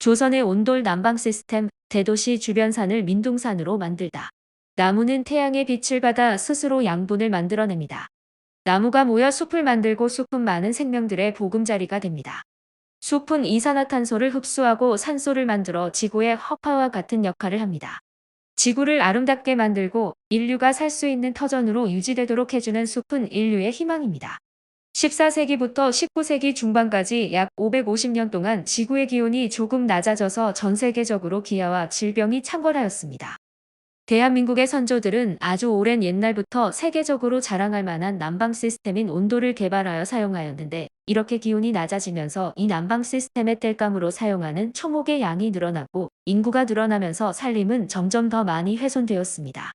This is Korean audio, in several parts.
조선의 온돌 난방 시스템, 대도시 주변 산을 민둥산으로 만들다. 나무는 태양의 빛을 받아 스스로 양분을 만들어냅니다. 나무가 모여 숲을 만들고 숲은 많은 생명들의 보금자리가 됩니다. 숲은 이산화탄소를 흡수하고 산소를 만들어 지구의 허파와 같은 역할을 합니다. 지구를 아름답게 만들고 인류가 살 수 있는 터전으로 유지되도록 해주는 숲은 인류의 희망입니다. 14세기부터 19세기 중반까지 약 550년 동안 지구의 기온이 조금 낮아져서 전 세계적으로 기아와 질병이 창궐하였습니다. 대한민국의 선조들은 아주 오랜 옛날부터 세계적으로 자랑할 만한 난방 시스템인 온도를 개발하여 사용하였는데, 이렇게 기온이 낮아지면서 이 난방 시스템의 땔감으로 사용하는 초목의 양이 늘어나고 인구가 늘어나면서 살림은 점점 더 많이 훼손되었습니다.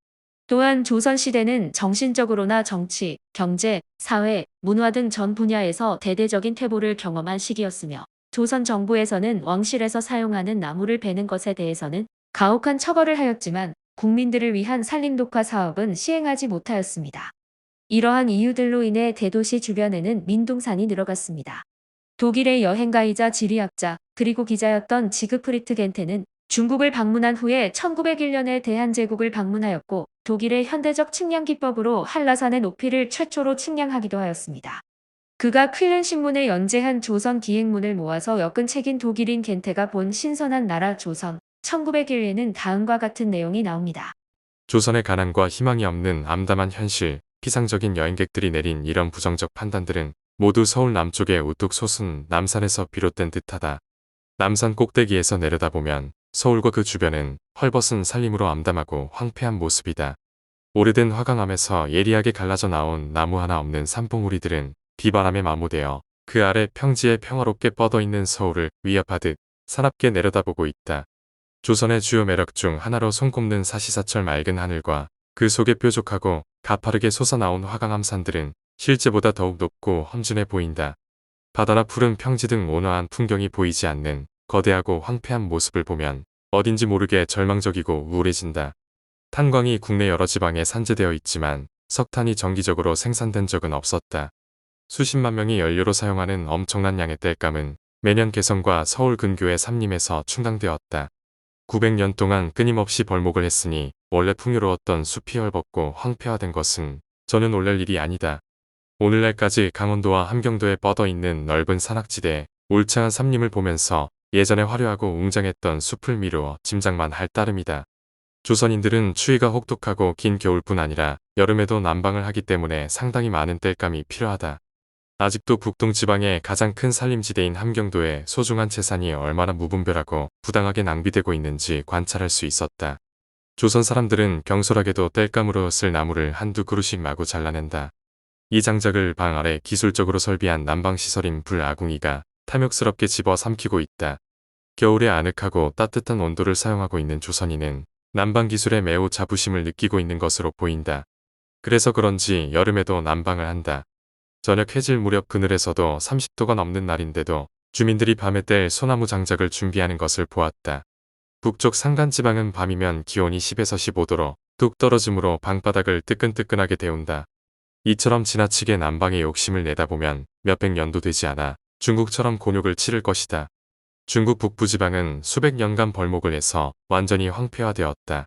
또한 조선시대는 정신적으로나 정치, 경제, 사회, 문화 등 전 분야에서 대대적인 퇴보를 경험한 시기였으며, 조선 정부에서는 왕실에서 사용하는 나무를 베는 것에 대해서는 가혹한 처벌을 하였지만 국민들을 위한 산림독화 사업은 시행하지 못하였습니다. 이러한 이유들로 인해 대도시 주변에는 민둥산이 늘어갔습니다. 독일의 여행가이자 지리학자 그리고 기자였던 지그프리트 겐테는 중국을 방문한 후에 1901년에 대한제국을 방문하였고, 독일의 현대적 측량 기법으로 한라산의 높이를 최초로 측량하기도 하였습니다. 그가 퀼른 신문에 연재한 조선 기행문을 모아서 엮은 책인 독일인 겐테가 본 신선한 나라 조선 1901에는 다음과 같은 내용이 나옵니다. 조선의 가난과 희망이 없는 암담한 현실, 피상적인 여행객들이 내린 이런 부정적 판단들은 모두 서울 남쪽의 우뚝 솟은 남산에서 비롯된 듯하다. 남산 꼭대기에서 내려다보면 서울과 그 주변은 헐벗은 산림으로 암담하고 황폐한 모습이다. 오래된 화강암에서 예리하게 갈라져 나온 나무 하나 없는 산봉우리들은 비바람에 마모되어 그 아래 평지에 평화롭게 뻗어있는 서울을 위협하듯 사납게 내려다보고 있다. 조선의 주요 매력 중 하나로 손꼽는 사시사철 맑은 하늘과 그 속에 뾰족하고 가파르게 솟아나온 화강암 산들은 실제보다 더욱 높고 험준해 보인다. 바다나 푸른 평지 등 온화한 풍경이 보이지 않는 거대하고 황폐한 모습을 보면 어딘지 모르게 절망적이고 우울해진다. 탄광이 국내 여러 지방에 산재되어 있지만 석탄이 정기적으로 생산된 적은 없었다. 수십만 명이 연료로 사용하는 엄청난 양의 땔감은 매년 개성과 서울 근교의 삼림에서 충당되었다. 900년 동안 끊임없이 벌목을 했으니 원래 풍요로웠던 숲이 헐벗고 황폐화된 것은 전혀 놀랄 일이 아니다. 오늘날까지 강원도와 함경도에 뻗어있는 넓은 산악지대에 울창한 삼림을 보면서 예전에 화려하고 웅장했던 숲을 미루어 짐작만 할 따름이다. 조선인들은 추위가 혹독하고 긴 겨울뿐 아니라 여름에도 난방을 하기 때문에 상당히 많은 땔감이 필요하다. 아직도 북동 지방의 가장 큰 산림지대인 함경도의 소중한 재산이 얼마나 무분별하고 부당하게 낭비되고 있는지 관찰할 수 있었다. 조선 사람들은 경솔하게도 땔감으로 쓸 나무를 한두 그루씩 마구 잘라낸다. 이 장작을 방 아래 기술적으로 설비한 난방시설인 불아궁이가 탐욕스럽게 집어 삼키고 있다. 겨울에 아늑하고 따뜻한 온도를 사용하고 있는 조선인은 난방 기술에 매우 자부심을 느끼고 있는 것으로 보인다. 그래서 그런지 여름에도 난방을 한다. 저녁 해질 무렵 그늘에서도 30도가 넘는 날인데도 주민들이 밤에 뗄 소나무 장작을 준비하는 것을 보았다. 북쪽 산간지방은 밤이면 기온이 10에서 15도로 뚝 떨어지므로 방바닥을 뜨끈뜨끈하게 데운다. 이처럼 지나치게 난방에 욕심을 내다보면 몇백 년도 되지 않아 중국처럼 곤욕을 치를 것이다. 중국 북부지방은 수백 년간 벌목을 해서 완전히 황폐화되었다.